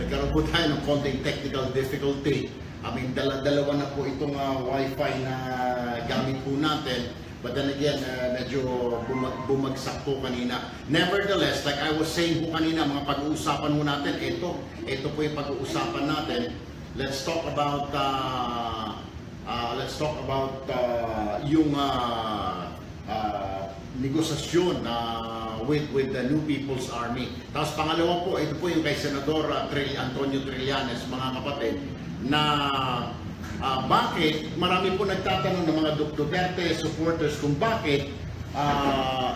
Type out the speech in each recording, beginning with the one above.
nagkaroon po tayo ng konting technical difficulty. Dalawa na po itong Wi-Fi na gamit po natin. But then again, medyo bumagsak po kanina. Nevertheless, like I was saying po kanina, mga pag-uusapan mo natin, ito po yung pag-uusapan natin. Let's talk about yung negosasyon with the New People's Army. Tapos pangalawa po, ito po yung kay Senador Antonio Trillanes, mga kapatid, na bakit marami po nagtatanong ng mga Duterte supporters kung bakit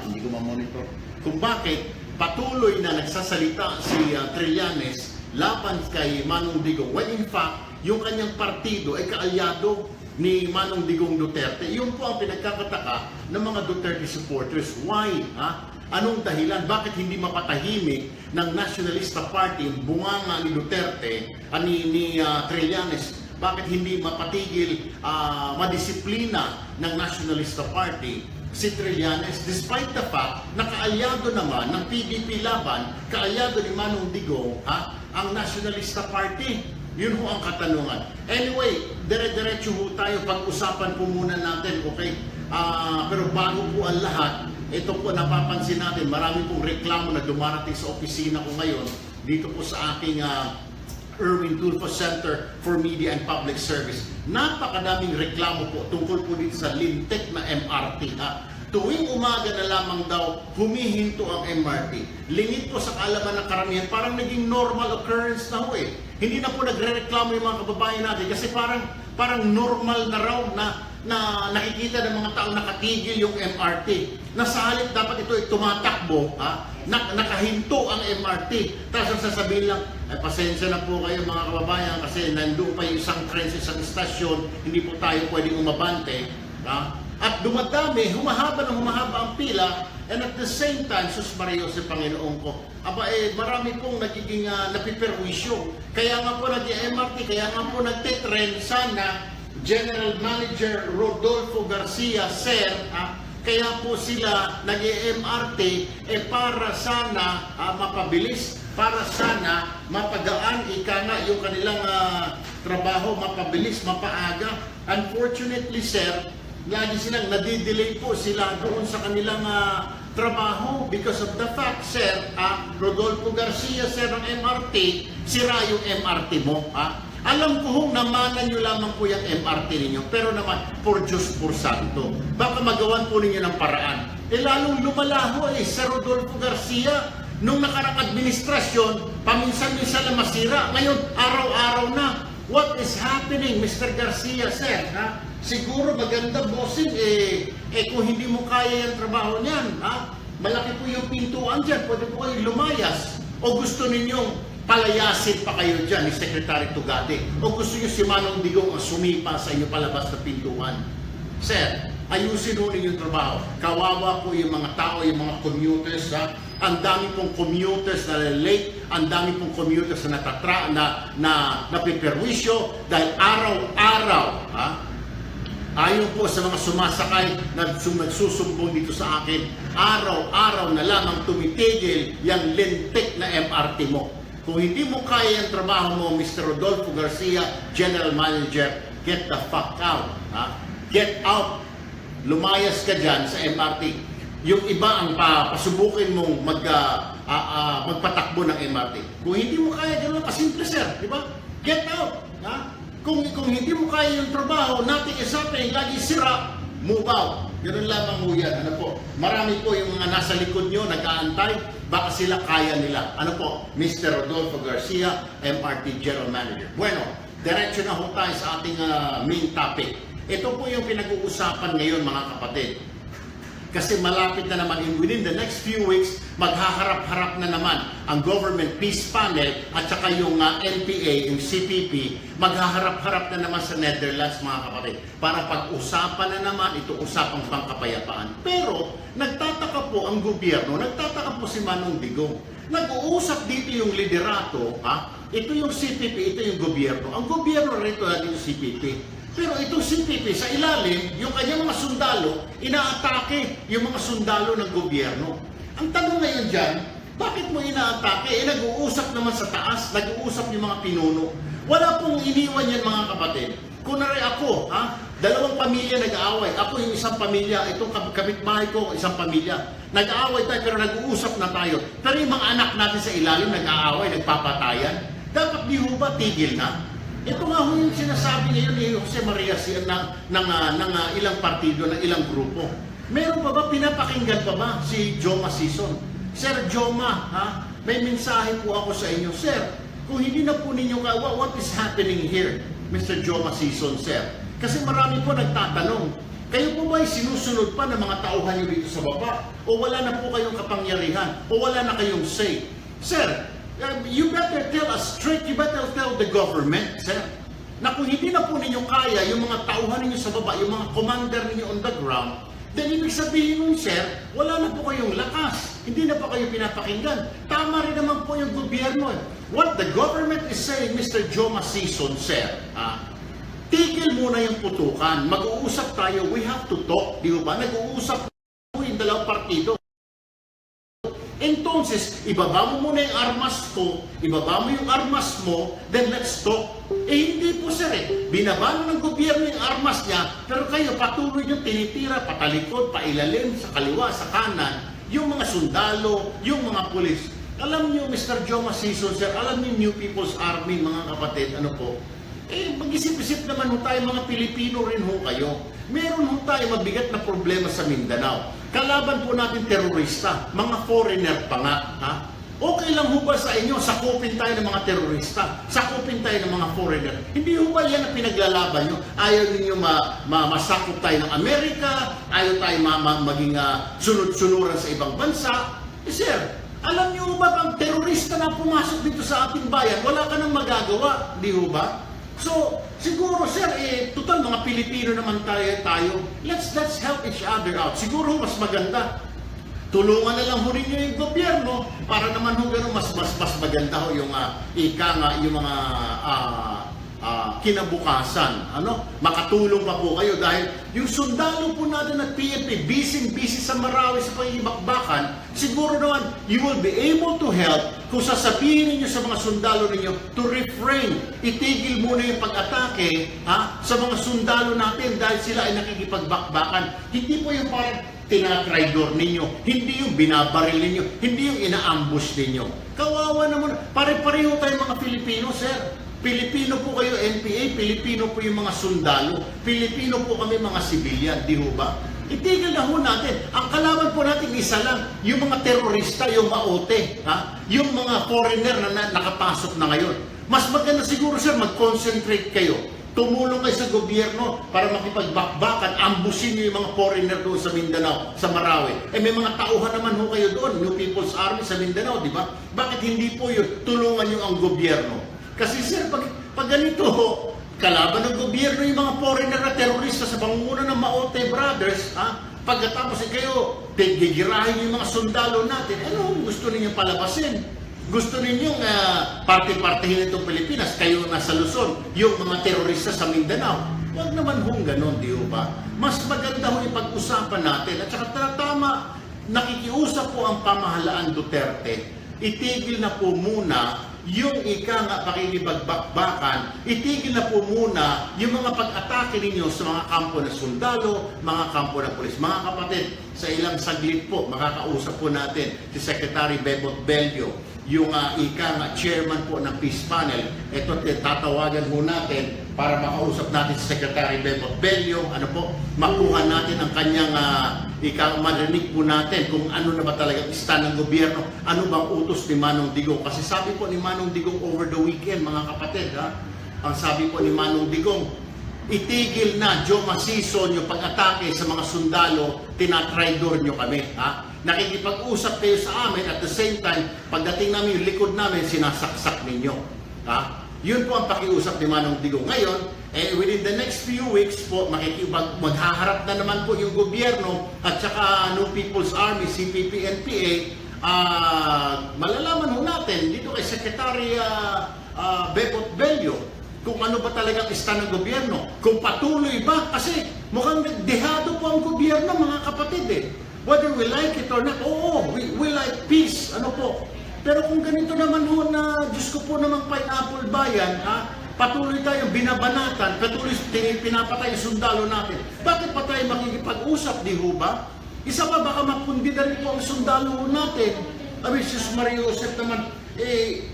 hindi ko ma-monitor, kung bakit patuloy na nagsasalita si Trillanes laban kay Manong Digong, when in fact yung kanyang partido ay kaalyado ni Manong Digong Duterte. Yun po ang pinagkakataka ng mga Duterte supporters. Why? Anong dahilan? Bakit hindi mapatahimik ng Nationalista Party, yung bunganga ni Duterte, ni Trillanes? Bakit hindi mapatigil, madisiplina ng Nationalista Party si Trillanes, despite the fact na kaalyado naman ng PDP laban, kaalyado ni Manong Digong, ang Nationalista Party? Yun ho ang katanungan. Anyway, dire-diretso ho tayo, pag-usapan po muna natin, okay? Pero bago po ang lahat, ito po napapansin natin, marami pong reklamo na dumarating sa opisina ko ngayon, dito po sa aking Erwin Tulfo Center for Media and Public Service. Napakadaming reklamo po tungkol po dito sa lintik na MRT. Tuwing umaga na lamang daw, humihinto ang MRT. Lingid po sa kaalaman ng karamihan, parang naging normal occurrence na ho eh. Hindi na po nagre-reklamo yung mga kababayan natin kasi parang normal na raw na nakikita ng mga tao nakatigil yung MRT. Nasa halip dapat ito ay tumatakbo, nakahinto ang MRT. Tapos ang sasabihin lang, pasensya na po kayo mga kababayan kasi nandoon pa yung isang train sa isang istasyon, hindi po tayo pwedeng umabante. At dumadami, humahaba ang pila, and at the same time, sus Maria Jose Panginoon ko, marami pong nagiging napiperwisyo. Kaya nga po nag-MRT, kaya nga po nagtitren, sana General Manager Rodolfo Garcia, Sir, kaya po sila nag-MRT para sana mapabilis, para sana mapagaan, yung kanilang trabaho, mapabilis, mapaaga. Unfortunately, Sir, lagi silang nadidelay po sila doon sa kanilang trabaho because of the fact, Sir, Rodolfo Garcia, Sir, ng MRT, sira yung MRT mo, Alam ko hong namanan nyo lamang po yung MRT ninyo, pero naman, por Diyos, por Santo, baka magawan po ninyo ng paraan. Lalong lumalaho Sir Rodolfo Garcia, nung nakarang administrasyon, paminsan-minsan na masira, ngayon, araw-araw na. What is happening, Mr. Garcia, Sir? Siguro maganda bossing, kung hindi mo kaya yung trabaho niyan, malaki po yung pintuan dyan, pwede po kayo lumayas. O gusto ninyong palayasin pa kayo dyan ni Secretary Tugade? O gusto nyo si Manong Digong ang sumipa sa inyo palabas na pintuan? Sir, ayusin ho ninyong trabaho. Kawawa po yung mga tao, yung mga commuters, Ang dami pong commuters na late, ang dami pong commuters na napiperwisyo dahil araw-araw, ayon po sa mga sumasakay na nagsusumbong dito sa akin, araw-araw na lamang tumitigil yung lintik na MRT mo. Kung hindi mo kaya yung trabaho mo, Mr. Rodolfo Garcia, General Manager, get the fuck out. Get out. Lumayas ka dyan sa MRT. Yung iba ang pasubukin mong magpatakbo ng MRT. Kung hindi mo kaya, gano'n kasimple, sir. Di ba? Get out. Kung hindi mo kaya yung trabaho, nothing is happening, lagi sira, move out. Ganoon lamang mo yan. Marami po yung mga nasa likod nyo, nag-aantay, baka sila kaya nila. Mr. Rodolfo Garcia, MRT General Manager. Bueno, diretso na ho tayo sa ating main topic. Ito po yung pinag-uusapan ngayon, mga kapatid. Kasi malapit na naman, within the next few weeks, maghaharap-harap na naman ang Government Peace Panel at saka yung NPA, yung CPP, maghaharap-harap na naman sa Netherlands, mga kapatid, para pag-usapan na naman ito usapang pangkapayapaan. Pero nagtataka po ang gobyerno, nagtataka po si Manong Digong. Nag-uusap dito yung liderato, ito yung CPP, ito yung gobyerno. Ang gobyerno rito natin yung CPP. Pero itong CPP, sa ilalim, yung kanyang mga sundalo, inaatake yung mga sundalo ng gobyerno. Ang tanong ngayon dyan, Bakit mo inaatake? Nag-uusap naman sa taas, nag-uusap yung mga pinuno. Wala pong iniwan yan mga kapatid. Kunwari ako, dalawang pamilya nag-aaway. Ako yung isang pamilya, itong kapitbahay ko, isang pamilya. Nag-aaway tayo pero nag-uusap na tayo. Pero yung mga anak natin sa ilalim nag-aaway, nagpapatayan. Dapat di ho ba tigil na? Ito nga ho yung sinasabi ngayon ni Jose Maria ng ilang partido, ng ilang grupo. Meron pa ba, pinapakinggan pa ba si Joma Sison? Sir Joma, may mensahe po ako sa inyo. Sir, kung hindi na po ninyo what is happening here, Mr. Joma Sison, sir? Kasi marami po nagtatanong, kayo po ba ay sinusunod pa ng mga tauhan nyo dito sa baba? O wala na po kayong kapangyarihan? O wala na kayong say? Sir, you better tell us straight, you better tell the government, sir, na kung hindi na po ninyo kaya yung mga tauhan ninyo sa baba, yung mga commander ninyo on the ground, then ibig sabihin nun, sir, wala na po kayong lakas. Hindi na po kayo pinapakinggan. Tama rin naman po yung gobyerno. What the government is saying, Mr. Joma Sison, sir, tigil muna yung putukan. Mag-uusap tayo. We have to talk. Di ba? Nag-uusap po yung dalawang partido. Entonces, ibaba mo muna yung armas ko, ibaba mo yung armas mo, then let's talk. Hindi po sir Binaba na ng gobyerno yung armas niya, pero kayo patuloy yung tinitira, patalikod, pailalim, sa kaliwa, sa kanan, yung mga sundalo, yung mga pulis. Alam niyo, Mr. Joma Sison, sir, alam niyo New People's Army, mga kapatid, ano po? Mag-isip-isip naman ho tayo, mga Pilipino rin ho kayo. Meron ho tayo mabigat na problema sa Mindanao. Kalaban po natin terorista, mga foreigner pa nga. Okay lang ho ba sa inyo, sakupin tayo ng mga terorista, sakupin tayo ng mga foreigner? Hindi ho ba yan ang pinaglalaban nyo? Ayaw ninyo masakop tayo ng Amerika, ayaw tayo maging sunod-sunuran sa ibang bansa. Sir, alam niyo ba bang terorista na pumasok dito sa ating bayan, wala ka nang magagawa, di ho ba? So, siguro sir, total mga Pilipino naman tayo. Let's help each other out. Siguro mas maganda. Tulungan na lang ho ninyo yung gobyerno para naman ho gano'n mas maganda ho yung yung mga kinabukasan. Makatulong pa po kayo dahil yung sundalo po natin at PNP, busy sa Marawi sa pangibakbakan, siguro naman you will be able to help kung sasabihin ninyo sa mga sundalo ninyo to refrain, itigil muna yung pag-atake sa mga sundalo natin dahil sila ay nakikipagbakbakan. Hindi po yung parang tinatraidor ninyo, hindi yung binabaril ninyo, hindi yung ina-ambush ninyo. Kawawa naman, pare-pareho tayo mga Pilipino, sir. Pilipino po kayo, NPA, Pilipino po yung mga sundalo, Pilipino po kami mga sibilyan, di ho ba? Itigil na ho natin. Ang kalaban po natin isa lang, yung mga terorista, yung maote, yung mga foreigner na nakapasok na ngayon. Mas maganda siguro sir, mag-concentrate kayo. Tumulong kayo sa gobyerno para makipagbakbakan, ambusin niyo yung mga foreigner doon sa Mindanao, sa Marawi. May mga tauhan naman ho kayo doon, New People's Army sa Mindanao, di ba? Bakit hindi po yun? Tulungan niyo ang gobyerno. Kasi sir, pag ganito, kalaban ng gobyerno yung mga foreigner na terorista sa pangunguna ng Maote Brothers, pagkatapos kayo, gigirahin yung mga sundalo natin, ano gusto ninyong palabasin? Gusto ninyong parte-partehin itong Pilipinas, kayo nasa Luzon, yung mga terorista sa Mindanao. Huwag naman hong ganon, di ba? Mas maganda ho ipag-usapan natin. At saka tama, nakikiusap po ang pamahalaan Duterte, itigil na po muna yung pakikipagbakbakan, itigil na po muna yung mga pag-atake ninyo sa mga kampo ng sundalo, mga kampo ng pulis. Mga kapatid, sa ilang saglit po, makakausap po natin si Secretary Bebot Bello, yung chairman po ng Peace Panel. Ito, tatawagan po natin para makausap natin si Secretary Bebot Bello, makuha natin ang kanyang marinig po natin kung ano na ba talaga stand ng gobyerno, ano bang utos ni Manong Digong. Kasi sabi po ni Manong Digong over the weekend, mga kapatid, ang sabi po ni Manong Digong, itigil na Joma Sison yung pag-atake sa mga sundalo, tinatraidor nyo kami. Nakikipag-usap kayo sa amin, at the same time, pagdating namin yung likod namin, sinasaksak ninyo. Yun po ang pakiusap ni Manong Digong. Ngayon, within the next few weeks po, maghaharap na naman po yung gobyerno at saka New People's Army, CPP, NPA, malalaman ho natin dito kay Secretary Bebot Bello kung ano ba talagang stand ng gobyerno. Kung patuloy ba, kasi mukhang dehado po ang gobyerno, mga kapatid. Whether we like it or not, oo, we like peace. Ano po? Pero kung ganito naman ho na, Diyos ko po namang Pineapple Bayan, patuloy tayong binabanatan, patuloy pinapatay ang sundalo natin. Bakit pa tayo makikipag-usap, di ho ba? Isa pa, baka mapundi na rin po ang sundalo natin. Sus Maria Josep naman,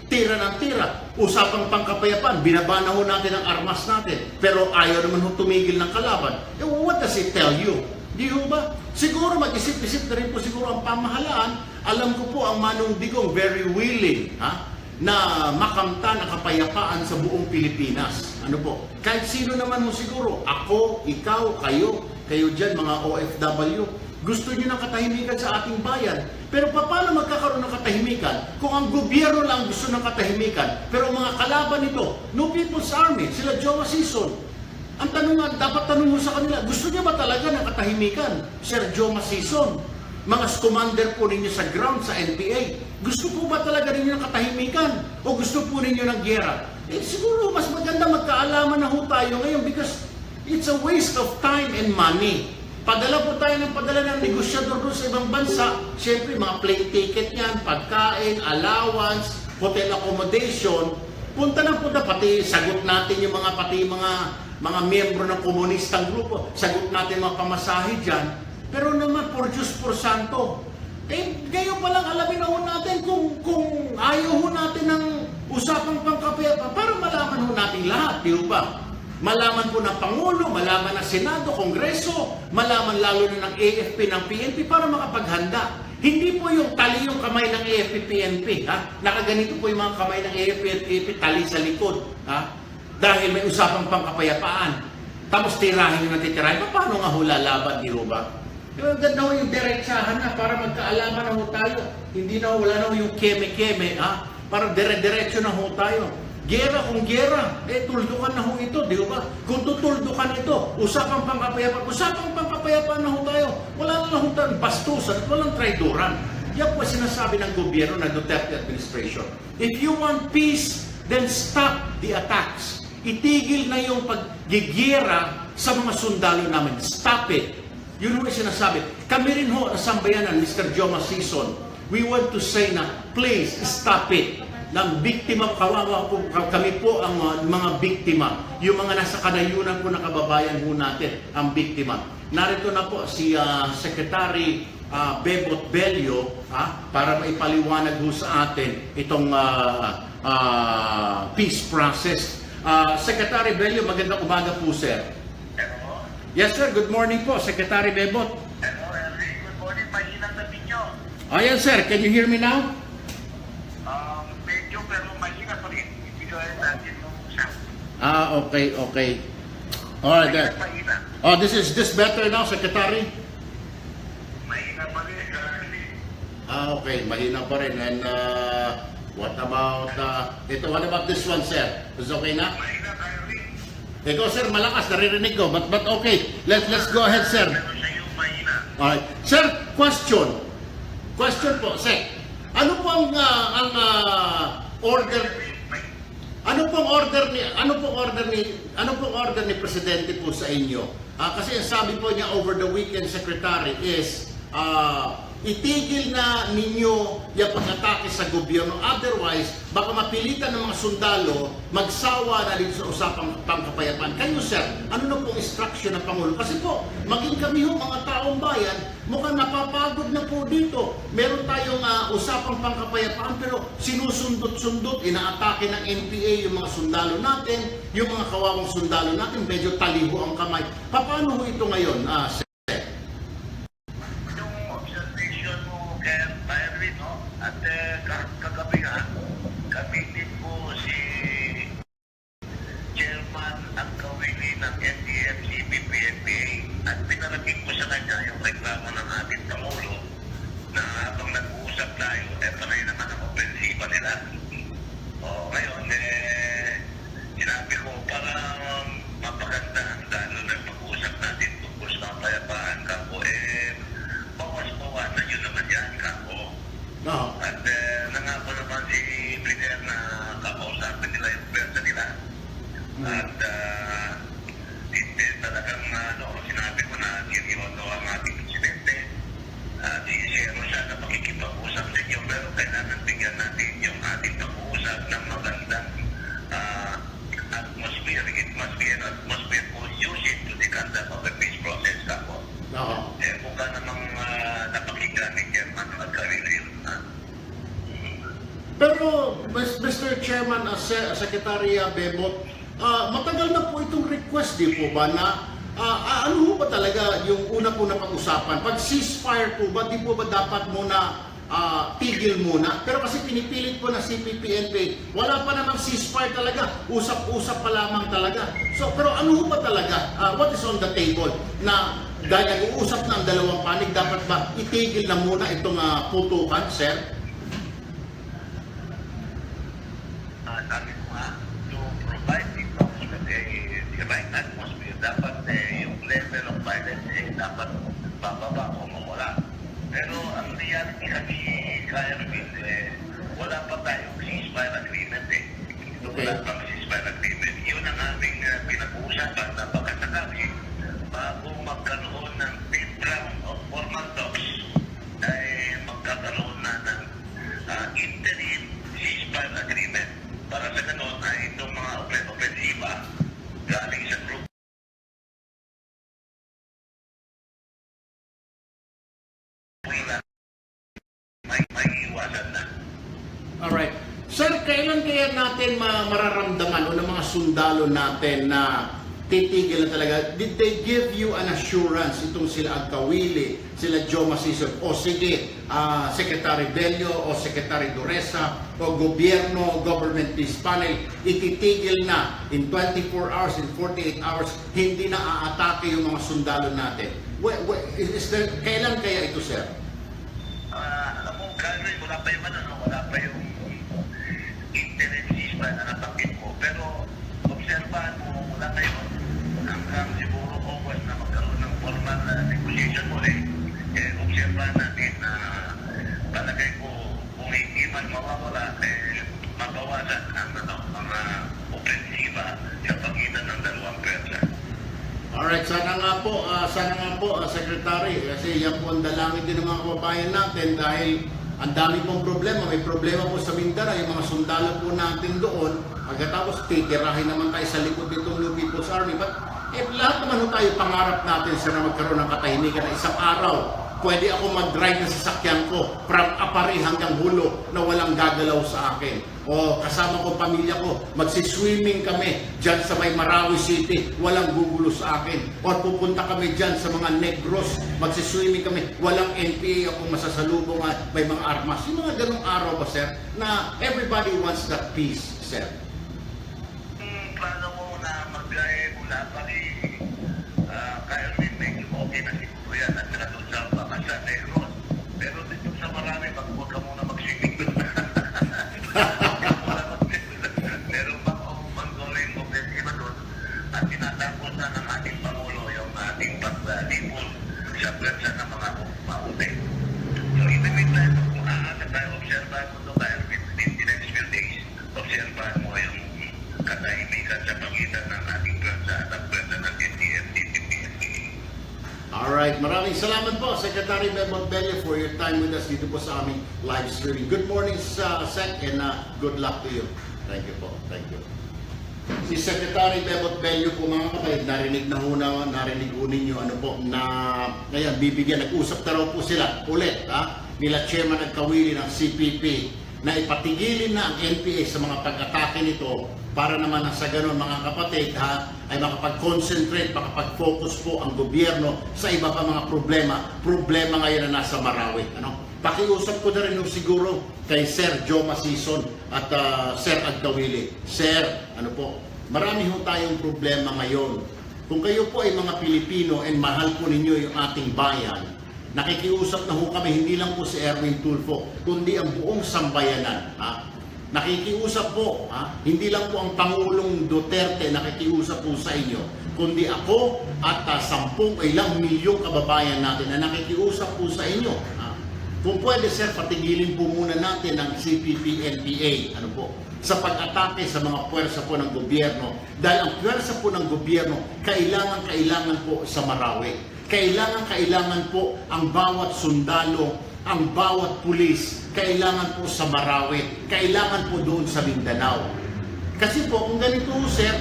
tira ng tira. Usapang pangkapayapaan, binabana ho natin ang armas natin. Pero ayaw naman ho tumigil ng kalaban. What does it tell you? Di ho ba? Siguro mag-isip-isip na rin po siguro ang pamahalaan. Alam ko po ang Manong Digong very willing na makamtan ang kapayapaan sa buong Pilipinas. Ano po? Kahit sino naman mo siguro, ako, ikaw, kayo dyan mga OFW, gusto niyo ng katahimikan sa ating bayan. Pero paano magkakaroon ng katahimikan kung ang gobyerno lang gusto ng katahimikan, pero ang mga kalaban nito, No People's Army, sila Jowa Sison. Ang tanong dapat tanong mo sa kanila, gusto niya ba talaga ng katahimikan, Sir Jowa Sison? Mga commander po ninyo sa ground, sa NPA, gusto po ba talaga ninyo ng katahimikan? O gusto po ninyo ng giyera? Siguro mas maganda magkaalaman na ho tayo ngayon because it's a waste of time and money. Padala po tayo ng negosyador doon sa ibang bansa. Siyempre, mga plane ticket yan, pagkain, allowance, hotel accommodation. Punta ng punta, pati sagot natin yung mga miyembro ng komunistang grupo. Sagot natin mga pamasahe dyan. Pero naman, por Diyos, por Santo. Ngayon pa lang alamin na ho natin kung ayaw ho natin ng usapang pangkapayapaan para malaman ho natin lahat, di ba? Malaman po ng Pangulo, malaman ng Senado, Kongreso, malaman lalo na ng AFP, ng PNP para makapaghanda. Hindi po yung tali yung kamay ng AFP, PNP. Nakaganito po yung mga kamay ng AFP at PNP, tali sa likod. Dahil may usapang pangkapayapaan. Tapos tirahin yung natitirahin. Paano nga hula laban, di ba? Ganda ho yung diretsahan na para magkaalaman na ho tayo. Hindi na wala na ho yung keme-keme. Para dire-diretso na ho tayo. Gera kung gera, tuldukan na ho ito, di ba? Kung tutuldukan ito, usapang pangkapayapaan na ho tayo. Wala na ho tayong bastusan at walang traidoran. Yan po sinasabi ng gobyerno ng Duterte administration. If you want peace, then stop the attacks. Itigil na yung paggigera sa mga sundalo namin. Stop it. Yun ho yung sinasabi. Kami rin ho, nasambayanan, Mr. Jowa Sison, we want to say na, please, stop it. Ng biktima, kawawa po, kami po ang mga biktima. Yung mga nasa kanayunan po na kababayan po natin, ang biktima. Narito na po si Secretary Bebot Bello para maipaliwanag po sa atin itong peace process. Secretary Bello, magandang umaga po, sir. Hello? Yes, sir. Good morning po, Secretary Bebot. Hello, Henry. Good morning. Mahinang na ninyo. Ayan, sir. Can you hear me now? Medyo pero mahina pa rin. Ibigay natin nung sound. Okay. Alright, there. Mahina. Oh, this better now, Secretary? Mahina pa rin, Henry. Okay, mahina pa rin. And what about this one, sir? Is okay na? Mahina, Henry. Ikaw, sir, malakas, naririnig ko. But okay, let's go ahead, sir. Pero sa iyo, mahina. Alright. Sir, question po, sir. Ano po ang order? Ano pong order ni Presidente po sa inyo? Kasi ang sabi po niya over the weekend, Secretary, is itigil na ninyo yung pag-atake sa gobyerno. Otherwise, baka mapilitan ng mga sundalo magsawa na dito sa usapang pangkapayapaan. Kayo, sir, ano na pong instruction ng Pangulo? Kasi po, maging kami ho, mga taong bayan, mukhang napapagod na po dito. Meron tayong usapang pangkapayapaan, pero sinusundot-sundot, inaatake ng NPA yung mga sundalo natin, yung mga kawawang sundalo natin, medyo taliho ang kamay. Paano ho ito ngayon, sir? Yung observation mo, Henry, no? At kagabi nga, kamitin ko si Chairman ang kawili ng NDFCB, PNPA, at pinarating ko sa kanya yung reklamo ng ating Pangulo na habang nag-uusap tayo, panay naman ang opensiba nila. Ngayon, sinabi ko para mapagandaan lalo na pag-uusap natin tungkol sa kapayapaan Mr. Chairman, Secretary Bebot, matagal na po itong request, di po ba, na ano po ba talaga yung una po na pag-usapan? Pag ceasefire po ba, di po ba dapat muna tigil muna? Pero kasi pinipilit po na CPP-NPA, wala pa namang ceasefire talaga, usap-usap pa lamang talaga. So, pero ano ba talaga? What is on the table? Na dahil nag-uusap na ang dalawang panig, dapat ba itigil na muna itong putukan, sir? Sabi ko nga, to provide the right atmosphere, dapat yung level of violence dapat bababa o mawala. Pero ang reality kasi, kaya rin, wala pa tayong ceasefire agreement Wala pang ceasefire agreement. Yun ang aming pinag-uusapan na baka sakali bago magkaroon ng fifth round of formal talks ay magkakaroon na ng interim ceasefire agreement para sa ganun ay itong mga ofensiba galing sa group may iwasan na. Alright. Sir, kailan kaya natin mararamdaman o ng mga sundalo natin na titigil na talaga? Did they give you an assurance itong sila Agkawili, sila Joe Masison, o sige, Secretary Bello o Secretary Duresa o gobyerno, government peace panel, ititigil na in 24 hours, in 48 hours, hindi na aatake yung mga sundalo natin? Kailan kaya ito, sir? Alam mo, Calvin, wala pa yung wala pa yung interim ceasefire na nabanggit ko. Pero, obserbahan mo mula ngayon hanggang siguro August na magkaroon ng formal negotiation mo obserbahan natin na palagay ko kung hindi man mawawala, mabawasan ang mga ofensiba sa pagitan ng dalawang pwersa. Alright, sana nga po, Secretary, kasi yan po ang dalangin din ng mga kababayan natin dahil ang dami pong problema. May problema po sa Mindanao, yung mga sundalo po natin doon, pagkatapos titirahin naman tayo sa likod nitong New People's Army. But lahat naman ho tayo pangarap natin sa na magkaroon ng katahimikan na isang araw. Pwede ako mag-drive ng sasakyan ko from Apari hanggang Hulo na walang gagalaw sa akin. O kasama ko, pamilya ko, magsiswimming kami dyan sa may Marawi City, walang gugulo sa akin. O pupunta kami dyan sa mga Negros, magsiswimming kami, walang NPA akong masasalubong at may mga armas. Yung mga ganong araw ba, sir, na everybody wants that peace, sir? Plano mo na mag-drive mula pa kaya rin medyo okay na siguro yan at saka doon sa Bakasan, Negros. Pero dito sa Marami, huwag ka muna mag-swimming doon. Meron bang ongoing offensive doon at tinatapos na ng ating Pangulo yung ating paglipol sa pwersa ng mga maute. So, in the meantime, kung aasa tayo, observahan mo ito kaya within the next few days, observahan mo yung katahimikan sa pagitan ng ating pwersa at ang pwersa ng NDF-CPP-NPA. Alright, maraming salamat po, Secretary Bebot Bello, for your time with us dito po sa aming live streaming. Good morning, Sec, and good luck to you. Thank you po. Thank you. Si Secretary Bebot Bello po, mga kapatid, narinig ho ninyo ano po, na ngayon bibigyan, nag-usap na raw po sila ulit, nila Chairman Agkawili ng CPP na ipatigilin na ang NPA sa mga pag-atake nito para naman sa ganun, mga kapatid, ay makapag-concentrate, makapag-focus po ang gobyerno sa iba pa mga problema ngayon na nasa Marawi. Pakiusap ko na rin siguro kay Sir Joe Masison at Sir Agkawili. Sir, marami ho tayong problema ngayon. Kung kayo po ay mga Pilipino and mahal po ninyo yung ating bayan, nakikiusap na ho kami, hindi lang po si Erwin Tulfo, kundi ang buong sambayanan. Nakikiusap po, hindi lang po ang Pangulong Duterte nakikiusap po sa inyo, kundi ako at 10 o ilang milyong kababayan natin na nakikiusap po sa inyo. Kung pwede, sir, patigilin po muna natin ang CPP-NPA sa pag-atake sa mga puwersa po ng gobyerno. Dahil ang puwersa po ng gobyerno, kailangan po sa Marawi. Kailangan po ang bawat sundalo, ang bawat pulis, kailangan po sa Marawi, kailangan po doon sa Mindanao. Kasi po, kung ganito, sir,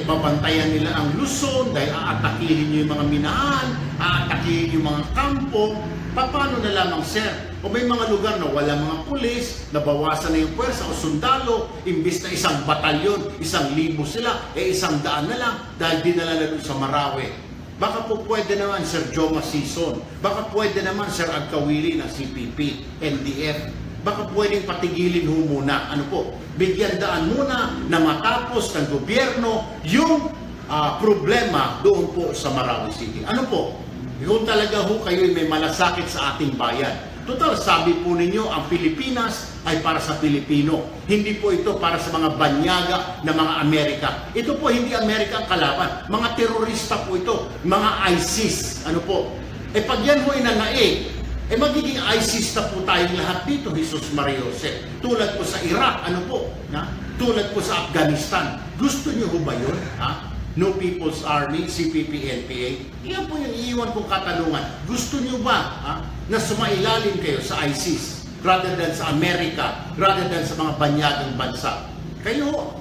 babantayan nila ang Luzon dahil aatakihin nyo yung mga minahan, aatakihin yung mga kampo. Paano na lamang, sir, O may mga lugar na wala mga pulis, nabawasan na yung pwersa o sundalo, imbis na isang batalyon, 1,000 sila, 100 na lang dahil dinala na doon sa Marawi. Baka po pwede naman Sir Joma Sison, baka pwede naman Sir Agkawili ng CPP, NDF, baka pwedeng patigilin ho muna, bigyan daan muna na matapos ng gobyerno yung problema doon po sa Marawi City. Kung talaga ho kayo may malasakit sa ating bayan. Total, sabi po ninyo, ang Pilipinas ay para sa Pilipino. Hindi po ito para sa mga banyaga na mga Amerika. Ito po hindi Amerika ang kalaban. Mga terorista po ito. Mga ISIS. Pag yan ho inanaig, magiging ISIS na po tayong lahat dito, Jesus Mariose. Tulad po sa Iraq, tulad po sa Afghanistan. Gusto niyo ho ba yun? No People's Army, CPP, NPA. Iyan po yung iiwan kong katanungan. Gusto niyo ba na sumailalim kayo sa ISIS rather than sa Amerika, rather than sa mga banyagang bansa? Kayo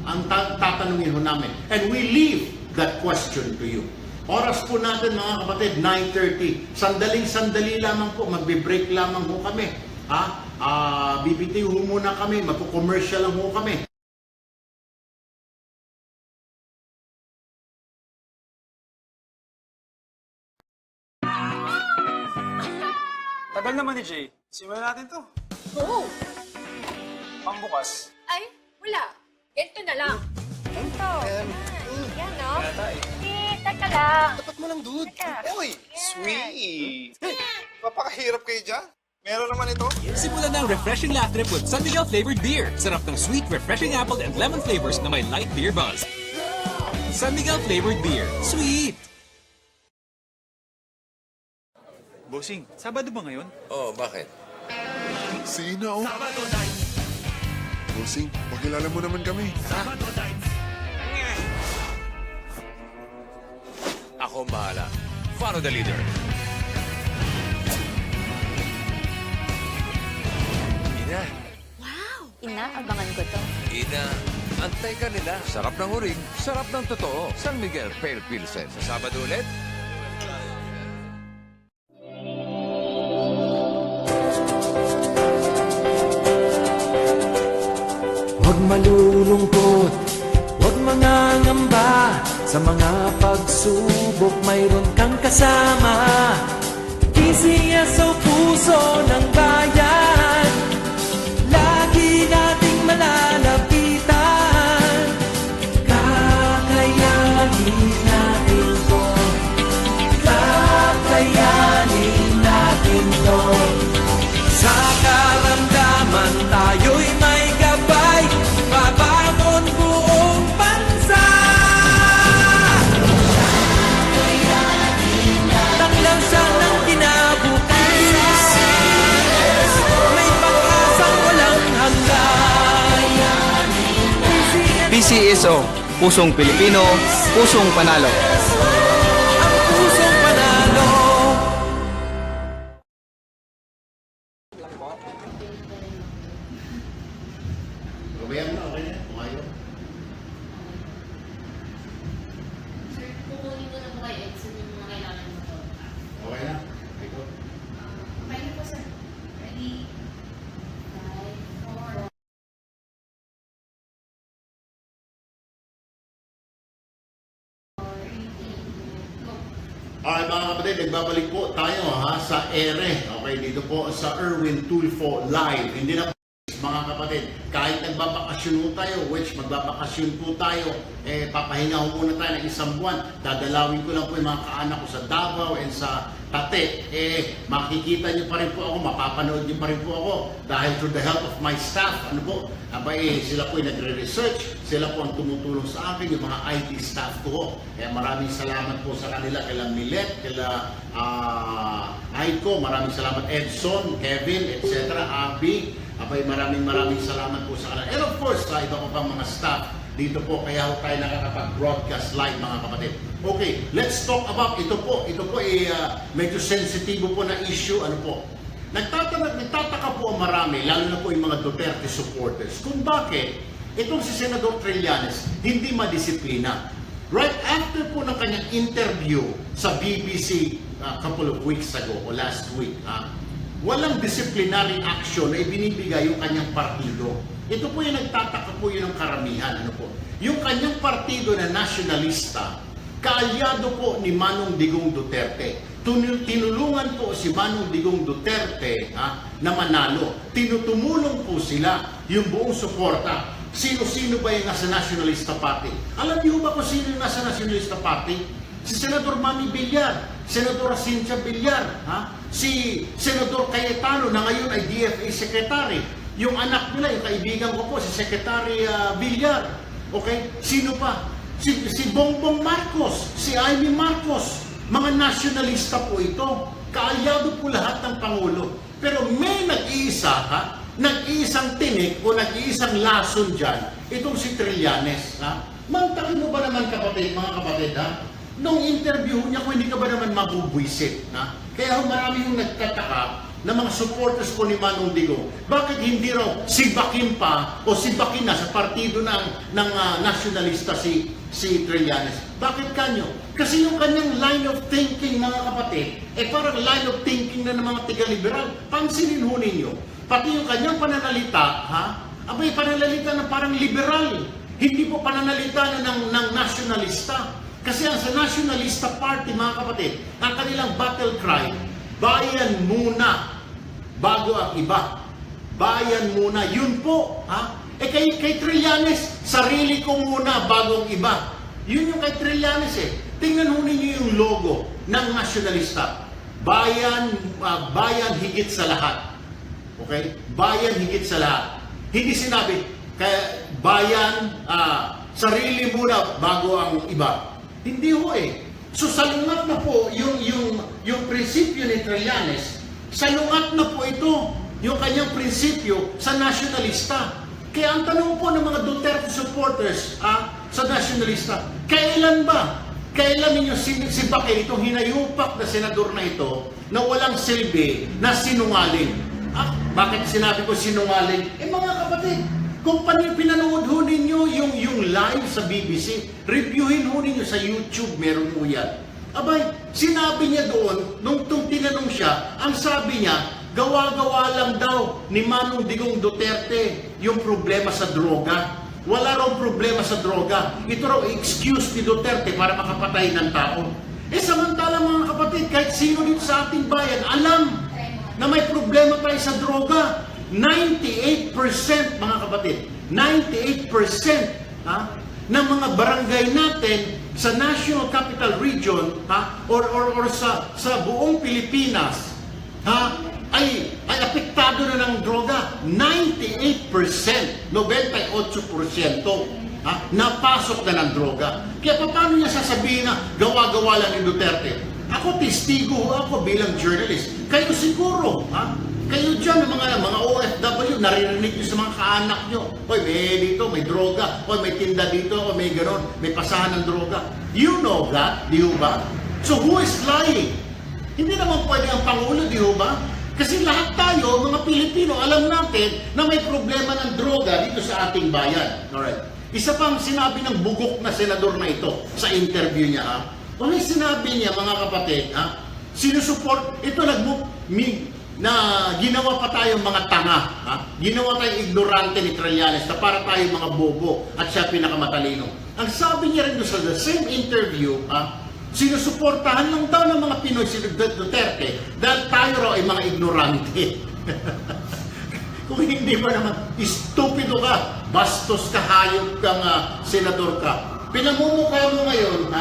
ang tatanungin ho namin. And we leave that question to you. Oras po natin mga kapatid, 9:30. Sandaling-sandali lamang po, magbe-break lamang ho kami. Bibitiw ho muna kami, magpo-commercial lang ho kami. Tagal naman ni Jay. Simulan natin to. Oo. Pangbukas. Ay, wala. Ganito na lang. Ganito. Yan, no? Yata eh. Teka lang. Tapat mo lang, dude. Teka. Uy, sweet. Hey, papakahirap kayo dyan. Meron naman ito. Simulan ng refreshing laugh trip with San Miguel flavored beer. Sarap ng sweet, refreshing apple and lemon flavors na may light beer buzz. San Miguel flavored beer. Sweet! Bossing, Sabado ba ngayon? Oh, bakit? Sino? Bossing, pakilala mo naman kami. Ako ang bahala. Follow the leader. Ina, Wow! Inaabangan ko to. Ina, antay ka nila. Sarap ng huring, sarap ng totoo. San Miguel Pale Pilsen. Sa Sabado ulit, Huwag malulungkot, huwag mangangamba. Sa mga pagsubok mayroon kang kasama. PCSO puso ng bayan, lagi nating malalapitan. Kakayanin natin to, kakayanin natin to. Sa karamdaman tayo'y may gabay, babangon buong bansa. Taklansan ng kinabukasan, may pag-asang walang hanggan. PCSO. Pusong Pilipino, pusong panalo. Ang pusong panalo. Gabayan na, okay na. Kung ayaw. Sir, kukunin ko na po kay Edson yung mga kailangan mo po. Okay na. Ito. Okay na po, sir. Ready? 5, 4. Okay mga kapatid, nagbabalik po tayo sa ere. Okay, dito po sa Erwin Tulfo Live. Hindi na po mga kapatid, kahit nagbabakasyon po tayo, which magbabakasyon po tayo, papahinga ho muna tayo ng 1 buwan. Dadalawin ko lang po yung mga kaanak ko sa Davao and sa Tate. Makikita niyo pa rin po ako, mapapanood niyo pa rin po ako dahil through the help of my staff, sila po yung nagre-research, sila po ang tumutulong sa akin, yung mga IT staff ko. Kaya maraming salamat po sa kanila, kila Milet, kila Aiko, maraming salamat Edson, Kevin, etc., Abby. Maraming salamat po sa kanila. And of course, sa iba ko pang mga staff dito po, kaya ho tayo nakakapag-broadcast live mga kapatid. Okay, let's talk about ito po medyo sensitibo po na issue. Nagtataka po ang marami, lalo na po yung mga Duterte supporters, kung bakit itong si Senador Trillanes hindi madisiplina. Right after po ng kanyang interview sa BBC a couple of weeks ago o last week, walang disciplinary action na ibinibigay yung kanyang partido. Ito po yung nagtataka po yun ng karamihan. Ano po? Yung kanyang partido na nasyonalista, kaalyado po ni Manong Digong Duterte. Tinulungan po si Manong Digong Duterte na manalo. Tinutumulong po sila yung buong suporta. Sino-sino ba yung nasa Nationalista Party? Alam niyo ba kung sino yung nasa Nationalista Party? Si Senador Manny Villar, Senador Cynthia Villar, si Senador Cayetano na ngayon ay DFA Secretary. Yung anak nila, yung kaibigan ko po, si Secretary Villar. Okay? Sino pa? Si Bongbong Marcos, si Amy Marcos. Mga nasyonalista po ito. Kaalyado po lahat ng Pangulo. Pero may nag-iisa, nag-iisang tinik o nag-iisang lason dyan, itong si Trillanes. Mantakin mo ba naman kapatid, mga kapatid, nung interview niya kung hindi ka ba naman mabubwisit. Kaya marami yung nagtataka na mga supporters ko ni Manong Digong, bakit hindi raw sibakin pa o sibakin na sa partido ng nasyonalista si Trillanes? Bakit kanyo? Kasi yung kanyang line of thinking, mga kapatid, parang line of thinking na ng mga tiga-liberal. Pansinin ho ninyo. Pati yung kanyang pananalita, abay, pananalita na parang liberal. Hindi po pananalita na ng nasyonalista. Kasi ang sa Nationalista Party, mga kapatid, ang kanilang battle cry, bayan muna bago ang iba. Bayan muna. Yun po. Kay Trillanes, sarili ko muna bago ang iba. Yun yung kay Trillanes Tingnan ho ninyo yung logo ng nasyonalista. Bayan higit sa lahat. Okay? Bayan higit sa lahat. Hindi sinabi, kaya bayan, sarili muna bago ang iba. Hindi ho So salungat na po yung prinsipyo ni Trillanes, salungat na po ito yung kanyang prinsipyo sa nasyonalista. Kaya ang tanong po ng mga Duterte supporters sa nasyonalista, kailan ba? Kailan ninyo sibakin itong hinayupak na senador na ito na walang silbi, na sinungaling? Bakit sinabi ko sinungaling? Mga kapatid, kung pinanood ho ninyo yung live sa BBC, reviewin ho ninyo sa YouTube, meron ho yan. Abay, sinabi niya doon, nung tinanong siya, ang sabi niya, gawa-gawa lang daw ni Manong Digong Duterte yung problema sa droga. Wala raw problema sa droga. Ito raw excuse ni Duterte para makapatay ng tao. Samantala mga kapatid, kahit sino dito sa ating bayan, alam na may problema tayo sa droga. 98% mga kapatid, 98% ng mga barangay natin sa National Capital Region or sa buong Pilipinas ay apektado na ng droga. 98%, 98% napasok na ng droga. Kaya paano niya sasabihin na gawa-gawa lang ni Duterte? Ako, testigo ako bilang journalist. Kayo siguro, kayo dyan, mga OFW, naririnig nyo sa mga kaanak nyo. Oy, may dito, may droga. Oy, may tinda dito, o may ganon, may pasahan ng droga. You know that, di ba? So who is lying? Hindi naman pwede ang Pangulo, di ba? Kasi lahat tayo, mga Pilipino, alam natin na may problema ng droga dito sa ating bayan. Alright. Isa pang sinabi ng bugok na senador na ito sa interview niya. May sinabi niya, mga kapatid, sinusuport, ito na ginawa pa tayong mga tanga, ginawa tayong ignorante ni Trillanes na para tayong mga bobo at siya pinakamatalino. Ang sabi niya rin sa the same interview, sinusuportahan lang daw ng mga Pinoy si Duterte dahil tayo raw ay mga ignorante. Kung hindi ba naman, stupido ka, bastos ka, hayop kang senador ka. Pinamumukha mo ngayon,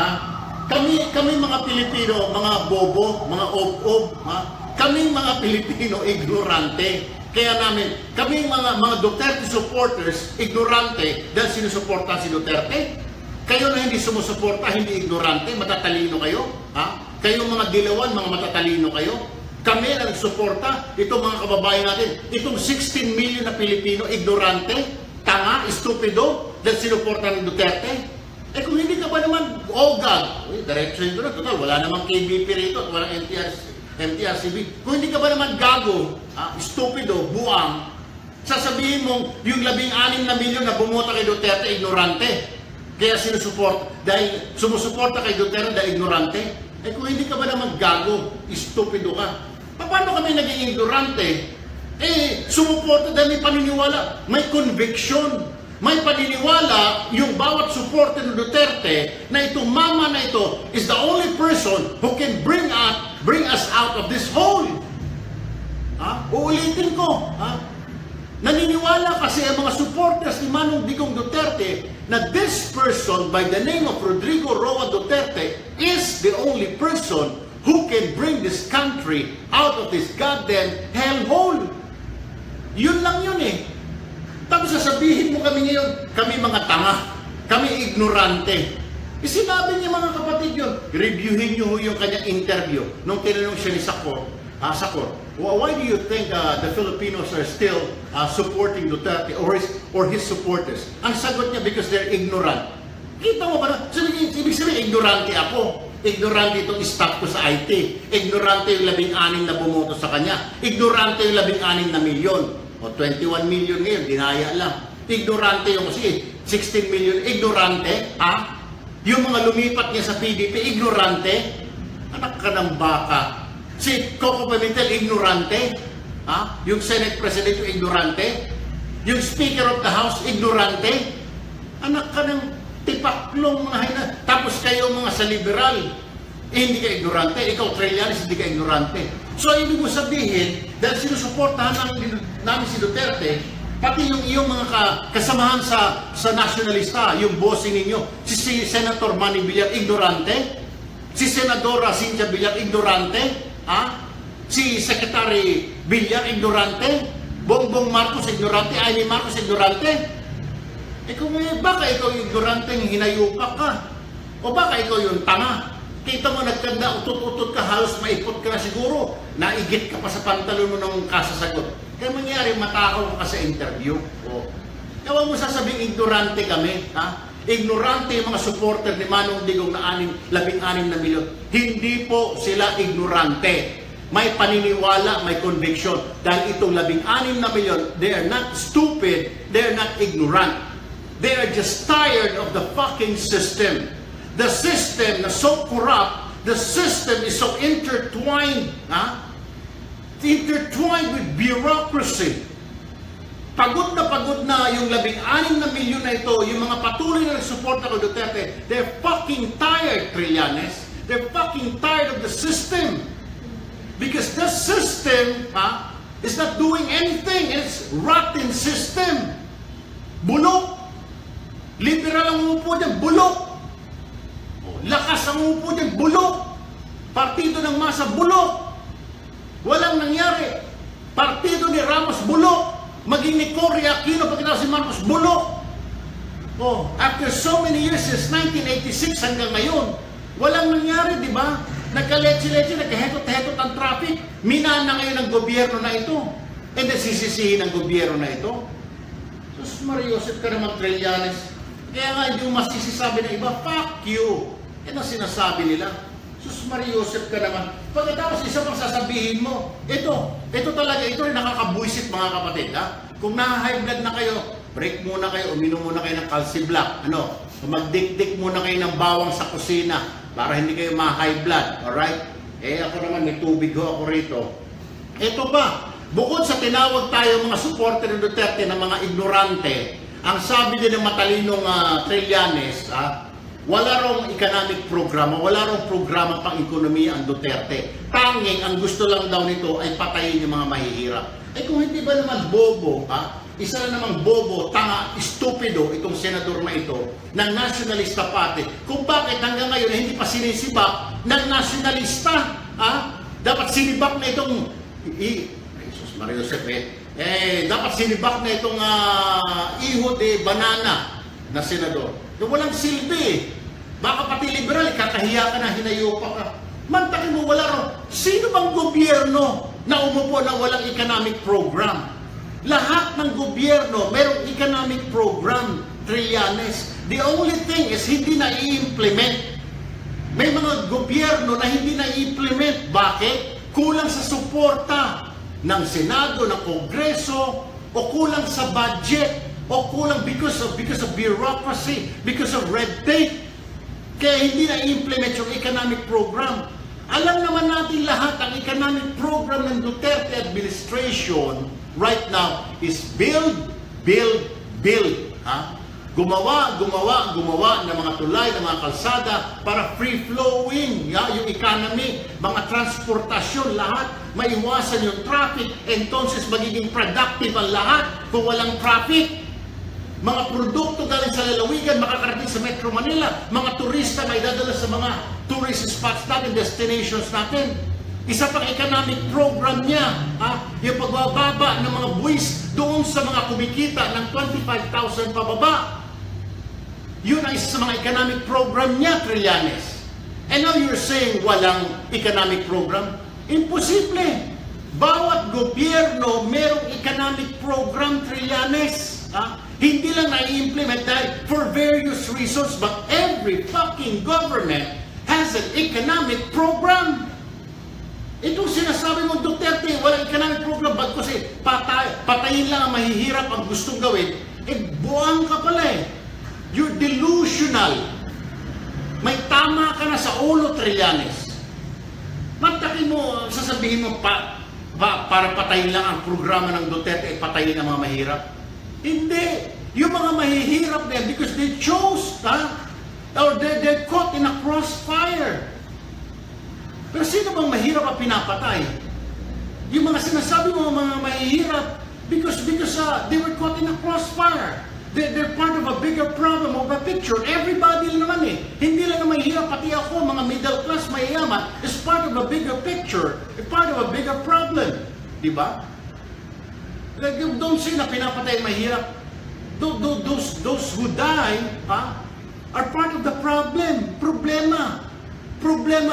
kami mga Pilipino, mga bobo, mga ob-ob, kaming mga Pilipino, ignorante. Kaya namin, kaming mga Duterte supporters, ignorante dahil sinusuporta si Duterte. Kayo na hindi sumusuporta, hindi ignorante, matatalino kayo. Kayong mga dilawan, mga matatalino kayo. Kami na nagsuporta, itong mga kababayan natin, itong 16 million na Pilipino, ignorante, tanga, estupido, dahil sinuporta ng Duterte. Kung hindi ka ba naman, direction ito na, total, wala namang KBP rito, at walang MTRCB. Kung hindi ka ba naman gago, estupido, buang, sasabihin mong yung 16 na milyon na bumoto kay Duterte, ignorante. Kaya dahil sumusuporta kay Duterte dahil ignorante. Kung hindi ka ba naman gago, estupido ka. Paano kami naging ignorante? Sumuporta dahil may paniniwala, may conviction, may paniniwala yung bawat supporter ng Duterte na itong mama na ito is the only person who can bring us out of this hole. Uulitin ko. Naniniwala kasi ang mga supporters ni Manong Digong Duterte na this person by the name of Rodrigo Roa Duterte is the only person who can bring this country out of this goddamn hellhole. Yun lang yun eh. Tapos sasabihin mo kami ngayon, kami mga tanga, kami ignorante. Sinabi niya mga kapatid yun, reviewin niyo yung kanyang interview nung tinanong siya ni Sakor. Why do you think the Filipinos are still supporting Duterte or his supporters? Ang sagot niya, because they're ignorant. Kita mo ba na? Ibig sabihin, ignorante ako. Ignorante itong staff ko sa IT. Ignorante yung 16 na bumoto sa kanya. Ignorante yung 16 na milyon. O 21 million ngayon, dinaya lang. Ignorante yung kasi 16 million. Ignorante, Yung mga lumipat niya sa PDP, ignorante. Anak ka ng baka. Si Coco Pimentel, ignorante. Yung Senate President, yung ignorante. Yung Speaker of the House, ignorante. Anak ka ng tipaklong mga hina. Tapos kayo mga sa liberal, hindi ka ignorante. Ikaw, Trillanes, hindi ka ignorante. So, ibig mo sabihin, dahil sinusuportahan namin si Duterte, pati yung iyong mga kasamahan sa nationalista, yung bossing ninyo, si Senator Manny Villar, ignorante. Si Senadora Cynthia Villar, ignorante. Si Secretary Villar, ignorante. Bongbong Marcos, ignorante. Amy Marcos, ignorante. Kung baka ikaw yung ignoranteng hinayupak ka. O baka ikaw yung tanga. Kita mo nagkanda, utot-utot ka, halos maipot ka na siguro. Naigit ka pa sa pantalon mo ng kasasagot. Kaya mangyari, matakaw ka sa interview. Kaya mo sasabing ignorante kami. Ignorante yung mga supporter ni Manong Digong na 16 na milyon. Hindi po sila ignorante. May paniniwala, may conviction. Dahil itong 16 na milyon, they are not stupid, they are not ignorant. They are just tired of the fucking system. The system na so corrupt, the system is so intertwined, intertwined with bureaucracy. Pagod na yung 16 na milyon na ito, yung mga patuloy na nagsuporta kay Duterte, they're fucking tired, Trillanes. They're fucking tired of the system. Because the system is not doing anything. It's rotten system. Bulok. Liberal ang umupo dyan, bulok. Lakas ang umupo dyan, bulok. Partido ng masa, bulok. Walang nangyari. Partido ni Ramos, bulok. Maging ni Cory Aquino, pagkatapos si Marcos, bulok. After so many years, since 1986 hanggang ngayon, walang nangyari, di ba? Nagka-leche-leche, nagka-hetot-hetot ang traffic. Minana ngayon ang gobyerno na ito. And then sisisihin ang gobyerno na ito. Sus Mariosep ka naman, Trillanes. Kaya nga hindi mo masisisabi ng iba, fuck you. Yan ang sinasabi nila. Sus Mariosep ka naman. Pagkatapos isa pang sasabihin mo, ito talaga, ito rin nakakabuisit mga kapatid. Kung na-high blood na kayo, break muna kayo, uminom muna kayo ng Calci Black. Magdikdik muna kayo ng bawang sa kusina para hindi kayo ma-high blood. Alright? Ako naman, may tubig ho ako rito. Ito pa, bukod sa tinawag tayo mga supporter ng Duterte na mga ignorante, ang sabi din ng matalinong Trillanes, wala rong economic program, wala rong programa pang ekonomiya ang Duterte. Tanging, ang gusto lang daw nito ay patayin yung mga mahihirap. Kung hindi ba naman bobo, isa na namang bobo, tanga, stupido itong senador na ito ng Nationalista Party. Kung bakit hanggang ngayon hindi pa sinisibak ng nationalista. Dapat sinibak na itong Jesus Mario Jose, dapat sinibak na itong iho de banana na senador. Yung walang silbi. Baka pati liberal, kakahiya ka na, hinayupa ka. Mantakin mo, wala ron. Sino bang gobyerno na umupo na walang economic program? Lahat ng gobyerno, mayroong economic program, Trillanes. The only thing is, hindi na i-implement. May mga gobyerno na hindi na i-implement. Bakit? Kulang sa suporta ng Senado, ng Kongreso, o kulang sa budget, o kulang because of bureaucracy, because of red tape. Kaya hindi na i-implement yung economic program. Alam naman natin lahat, ang economic program ng Duterte administration right now is build, build, build. Ha? Gumawa ng mga tulay, ng mga kalsada para free-flowing yung economy, mga transportasyon, lahat, maiwasan yung traffic, entonces magiging productive ang lahat kung walang traffic. Mga produkto galing sa lalawigan, makakarating sa Metro Manila, mga turista may dadala sa mga tourist spots natin, destinations natin. Isa pang economic program niya, yung pagbababa ng mga buwis doon sa mga kumikita ng 25,000 pababa. Yun ang isa sa mga economic program niya, Trillanes. And now you're saying walang economic program? Imposible. Bawat gobyerno merong economic program, Trillanes. Hindi lang na-implement dahil for various reasons, but every fucking government has an economic program. Itong sinasabi mo, Duterte, walang economic program, ba't kasi patayin lang ang mahihirap ang gustong gawin, buwang ka pala eh. You're delusional. May tama ka na sa ulo, Trillanes. Matakin mo, sasabihin mo para patayin lang ang programa ng Duterte, patayin ang mga mahirap. Hindi. Yung mga mahihirap na yan, because they chose, or they're caught in a crossfire. Pero sino bang mahirap ang pinapatay? Yung mga sinasabi mo mga mahihirap, because they were caught in a crossfire. They're part of a bigger problem, of a picture. Everybody naman eh. Hindi lang na mahihirap, pati ako, mga middle class, mayayaman, is part of a bigger picture, part of a bigger problem. Diba? Like, don't say na pinapatay mahirap. Those who die are part of the problem. Problema,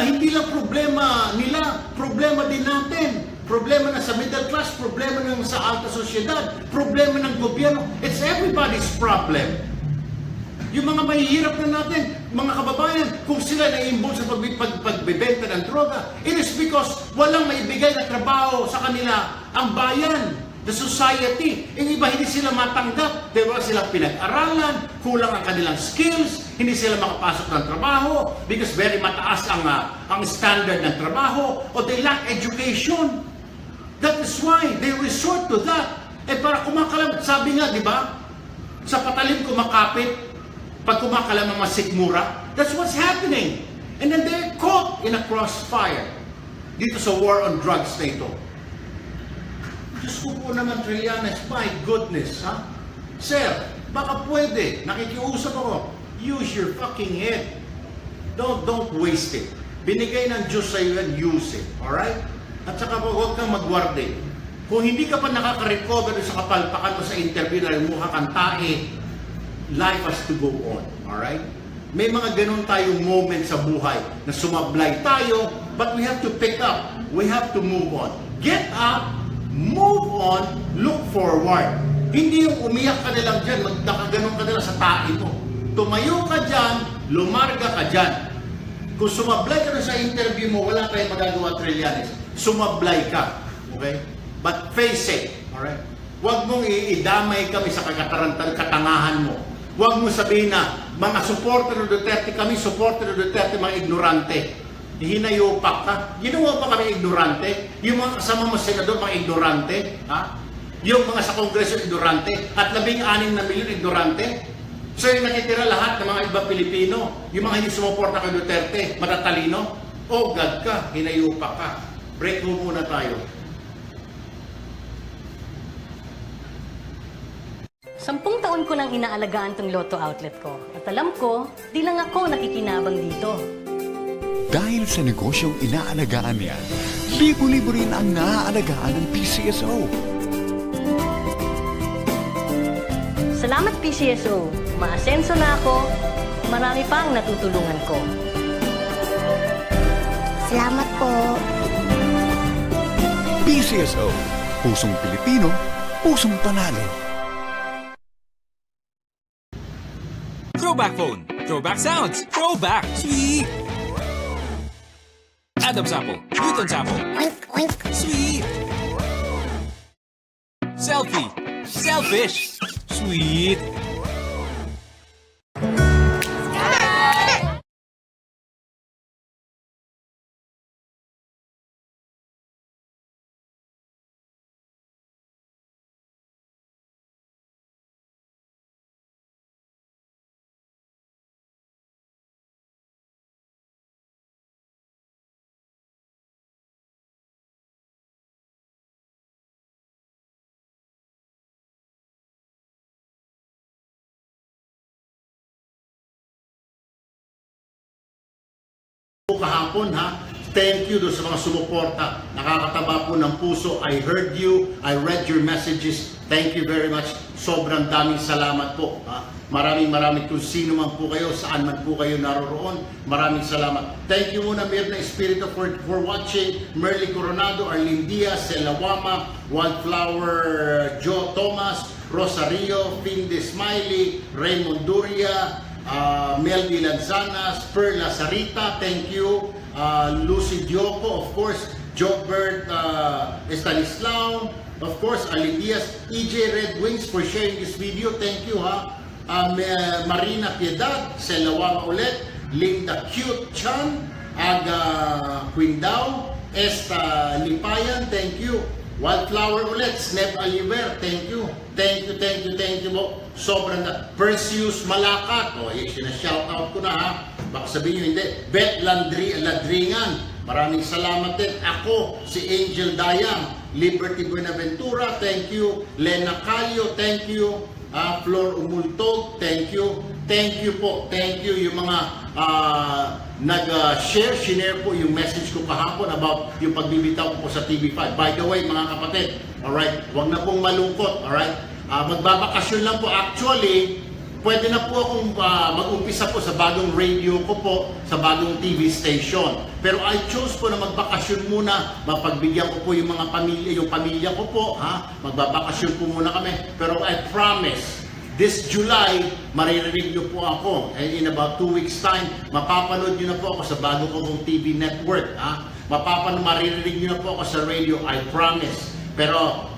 hindi lang problema nila, problema din natin. Problema na sa middle class, problema na sa alta sosyedad, problema ng gobyerno. It's everybody's problem. Yung mga mahihirap na natin, mga kababayan, kung sila na-involve sa pagbibenta ng droga, it is because walang maibigay na trabaho sa kanila ang bayan, the society. Yung iba, hindi sila matanggap. Wala silang pinag-aralan, kulang ang kanilang skills, hindi sila makapasok ng trabaho because very mataas ang standard ng trabaho, or they lack education. That is why they resort to that. Para kumakalam, sabi nga, di ba, sa patalim kumakapit, pag kumakalam ang masikmura, that's what's happening. And then they're caught in a crossfire dito sa war on drugs na ito. Diyos ko po naman, Trillanes, my goodness, Sir, baka pwede, nakikiusap ako, use your fucking head. Don't waste it. Binigay ng Diyos sa iyo yan, use it. Alright? At saka huwag kang magwarde. Kung hindi ka pa nakaka-recover sa kapalpakan mo sa interview na mukha kang tae, life has to go on. Alright? May mga ganun tayong moment sa buhay na sumablay tayo, but we have to pick up. We have to move on. Get up, move on, look forward. Hindi yung umiyak ka nilang dyan, magkakaganon ka nila sa tae mo. Tumayo ka dyan, lumarga ka dyan. Kung sumablay ka na sa interview mo, wala tayong magagawa, Trillanes. Sumablay ka. Okay? But face it. Alright? Huwag mong idamay kami sa katangahan mo. Huwag mo sabihin na, mga supporter ng Duterte kami, supporter ng Duterte, mga ignorante. Hinayupak ka. Ginawa pa kami ignorante? Yung mga kasama mo senador, mga ignorante? Yung mga sa kongreso, ignorante? At 16 na milyon ignorante? So yung nakitira lahat ng mga ibang Pilipino, yung mga hindi sumuporta kay Duterte, matatalino? Oh, God ka, hinayupak ka. Break mo muna tayo. 10 taon ko nang inaalagaan tong Lotto outlet ko. At alam ko, di lang ako nakikinabang dito. Dahil sa negosyong inaalagaan niya, libo-libo rin ang naaalagaan ng PCSO. Salamat PCSO. Umaasenso na ako. Marami pang natutulungan ko. Salamat po. PCSO. Pusong Pilipino, pusong panalo. Throwback phone. Throwback sounds. Throwback. Sweet. Adam's apple. Newton's apple. Oink, oink. Sweet. Selfie. Selfish. Sweet. kahapon ha. Thank you doon sa mga sumuporta. Nakakataba po ng puso. I heard you. I read your messages. Thank you very much. Sobrang daming salamat po. Ha? Maraming kung sino man po kayo, saan man po kayo naroroon. Maraming salamat. Thank you muna, Mirna Espiritu, for watching. Merly Coronado, Arlene Diaz, Selawama, Wildflower, Joe Thomas, Rosario, Finde Smiley, Raymond Duria, Melby Lanzanas, Perla Sarita, thank you. Lucy Dioco, of course, Jobert Estanislao, of course, Ali Diaz, EJ Red Wings for sharing this video, thank you ha. Marina Piedad, Selawama ulit, Linda Cute Chan, Aga Quindao, Esta Lipayan, thank you. Wildflower ulit, Snep Aliver, thank you. Thank you po. Sobrang na. Perseus Malakat, sinashoutout ko na ha. Baka sabihin nyo hindi. Beth Ladringan, maraming salamat din. Ako, si Angel Dayang, Liberty Buenaventura, thank you. Lena Calio, thank you. Flor Umultog, thank you. Thank you po. Thank you yung mga nag-share po yung message ko kahapon about yung pagbibitaw ko po sa TV5. By the way, mga kapatid, alright, huwag na pong malungkot, alright? Magbabakasyon lang po. Actually, pwede na po akong mag-umpisa po sa bagong radio ko po, sa bagong TV station. Pero I chose po na magbakasyon muna, mapagbigyan ko po yung mga pamilya, yung pamilya ko po, ha? Magbabakasyon po muna kami. Pero I promise, this July, maririnig niyo po ako. And in about 2 weeks time, mapapanood niyo na po ako sa bago kong TV network. Ha? Maririnig niyo na po ako sa radio, I promise. Pero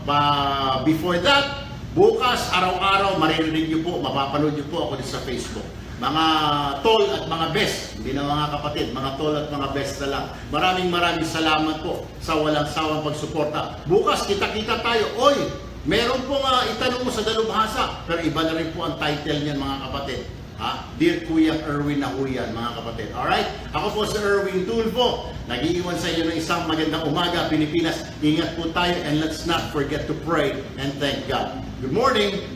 before that, bukas, araw-araw, maririnig niyo po, mapapanood niyo po ako sa Facebook. Mga tol at mga best, hindi na mga kapatid, mga tol at mga best na lang. Maraming salamat po sa walang sawang pagsuporta. Bukas, kita-kita tayo. Oy! Meron po itanong mo sa dalubhasa, pero iba na rin po ang title niyan mga kapatid. Ha? Dear Kuya Erwin Nahuyan, mga kapatid. Alright? Ako po si Erwin Tulfo. Nag-iiwan sa inyo ng isang magandang umaga, Pilipinas. Ingat po tayo and let's not forget to pray and thank God. Good morning!